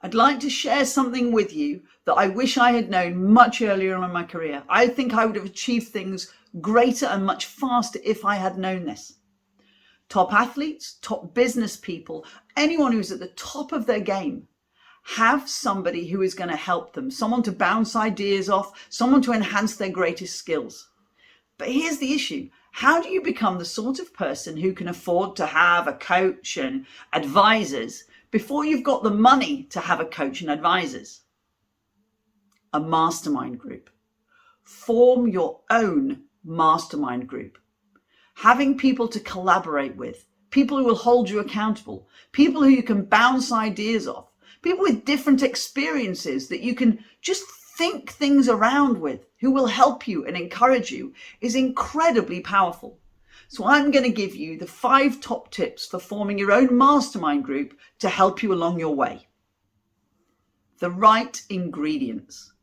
I'd like to share something with you that I wish I had known much earlier on in my career. I think I would have achieved things greater and much faster if I had known this. Top athletes, top business people, anyone who's at the top of their game, have somebody who is going to help them, someone to bounce ideas off, someone to enhance their greatest skills. But here's the issue. How do you become the sort of person who can afford to have a coach and advisors before you've got the money to have a coach and advisors? A mastermind group. Form your own mastermind group. Having people to collaborate with, people who will hold you accountable, people who you can bounce ideas off, people with different experiences that you can just think things around with, who will help you and encourage you, is incredibly powerful. So I'm going to give you the 5 top tips for forming your own mastermind group to help you along your way. The right ingredients.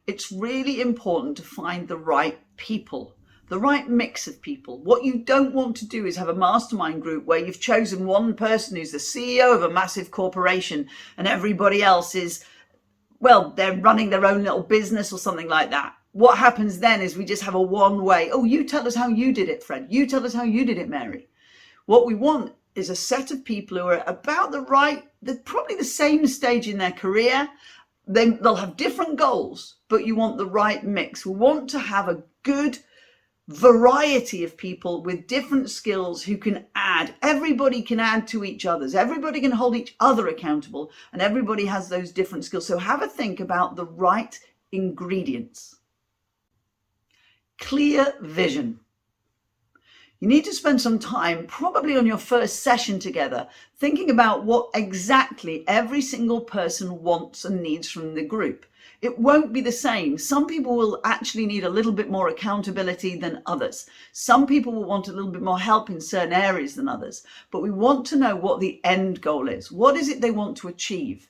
It's really important to find the right people, the right mix of people. What you don't want to do is have a mastermind group where you've chosen one person who's the CEO of a massive corporation and everybody else is, well, they're running their own little business or something like that. What happens then is we just have a one way. Oh, you tell us how you did it, Fred. You tell us how you did it, Mary. What we want is a set of people who are about they're probably the same stage in their career. They'll have different goals, but you want the right mix. We want to have a good variety of people with different skills who can add. Everybody can add to each other's. Everybody can hold each other accountable, and everybody has those different skills. So have a think about the right ingredients. Clear vision. You need to spend some time, probably on your first session together, thinking about what exactly every single person wants and needs from the group. It won't be the same. Some people will actually need a little bit more accountability than others. Some people will want a little bit more help in certain areas than others. But we want to know what the end goal is. What is it they want to achieve?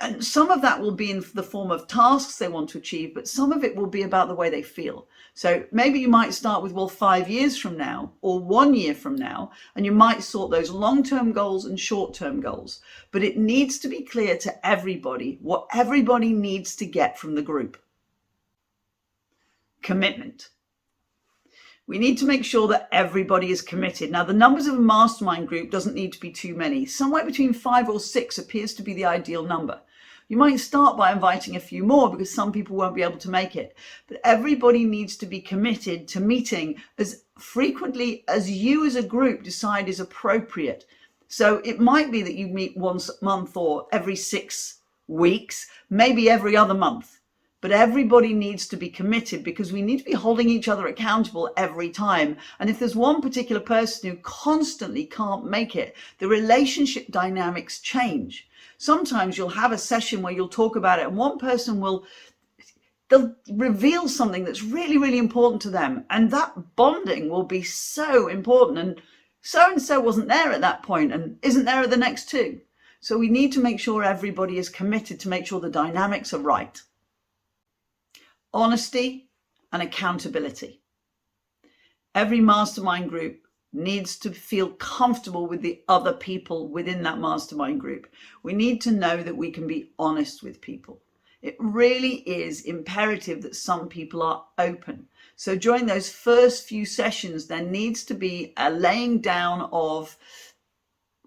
And some of that will be in the form of tasks they want to achieve, but some of it will be about the way they feel. So maybe you might start with, well, 5 years from now or 1 year from now, and you might sort those long-term goals and short-term goals. But it needs to be clear to everybody what everybody needs to get from the group. Commitment. We need to make sure that everybody is committed. Now, the numbers of a mastermind group doesn't need to be too many. Somewhere between 5 or 6 appears to be the ideal number. You might start by inviting a few more because some people won't be able to make it. But everybody needs to be committed to meeting as frequently as you as a group decide is appropriate. So it might be that you meet once a month or every 6 weeks, maybe every other month. But everybody needs to be committed because we need to be holding each other accountable every time. And if there's one particular person who constantly can't make it, the relationship dynamics change. Sometimes you'll have a session where you'll talk about it and one person they'll reveal something that's really, really important to them. And that bonding will be so important. And so wasn't there at that point and isn't there at the next 2. So we need to make sure everybody is committed to make sure the dynamics are right. Honesty and accountability. Every mastermind group needs to feel comfortable with the other people within that mastermind group. We need to know that we can be honest with people. It really is imperative that some people are open. So during those first few sessions, there needs to be a laying down of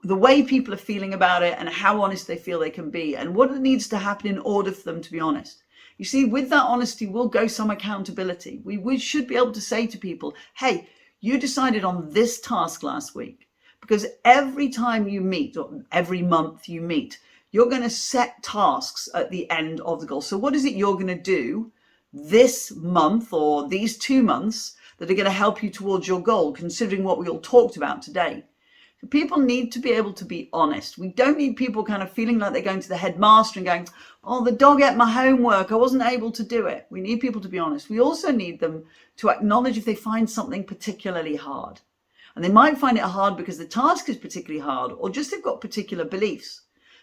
the way people are feeling about it and how honest they feel they can be and what needs to happen in order for them to be honest. You see, with that honesty will go some accountability. We should be able to say to people, hey, you decided on this task last week, because every time you meet or every month you meet, you're going to set tasks at the end of the goal. So what is it you're going to do this month or these 2 months that are going to help you towards your goal, considering what we all talked about today? So people need to be able to be honest. We don't need people kind of feeling like they're going to the headmaster and going, oh, the dog ate my homework, I wasn't able to do it. We need people to be honest. We also need them to acknowledge if they find something particularly hard. And they might find it hard because the task is particularly hard or just they've got particular beliefs.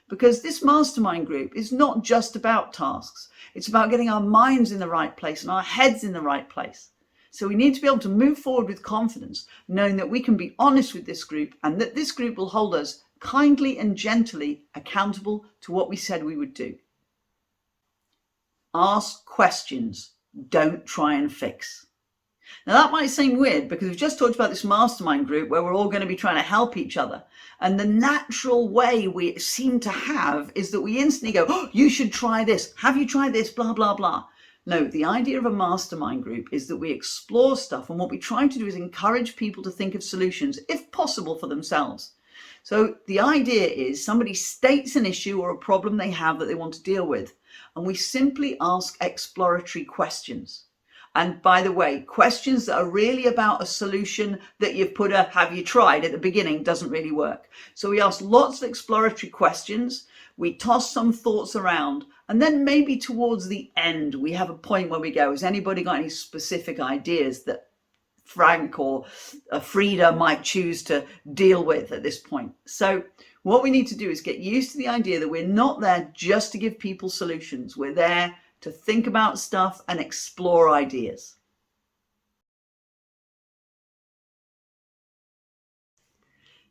Because this mastermind group is not just about tasks. It's about getting our minds in the right place and our heads in the right place. So we need to be able to move forward with confidence, knowing that we can be honest with this group and that this group will hold us kindly and gently accountable to what we said we would do. Ask questions. Don't try and fix. Now that might seem weird because we've just talked about this mastermind group where we're all going to be trying to help each other. And the natural way we seem to have is that we instantly go, oh, you should try this. Have you tried this? Blah, blah, blah. No, the idea of a mastermind group is that we explore stuff, and what we try to do is encourage people to think of solutions, if possible, for themselves. So the idea is somebody states an issue or a problem they have that they want to deal with, and we simply ask exploratory questions. And by the way, questions that are really about a solution that you've put a have you tried at the beginning doesn't really work. So we ask lots of exploratory questions, we toss some thoughts around, and then maybe towards the end, we have a point where we go, has anybody got any specific ideas that Frank or Frida might choose to deal with at this point? So what we need to do is get used to the idea that we're not there just to give people solutions. We're there to think about stuff and explore ideas.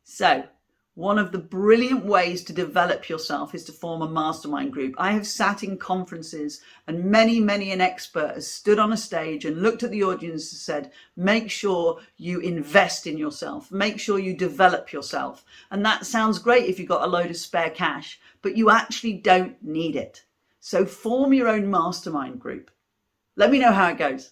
So one of the brilliant ways to develop yourself is to form a mastermind group. I have sat in conferences and many an expert has stood on a stage and looked at the audience and said, make sure you invest in yourself. Make sure you develop yourself. And that sounds great if you've got a load of spare cash, but you actually don't need it. So form your own mastermind group. Let me know how it goes.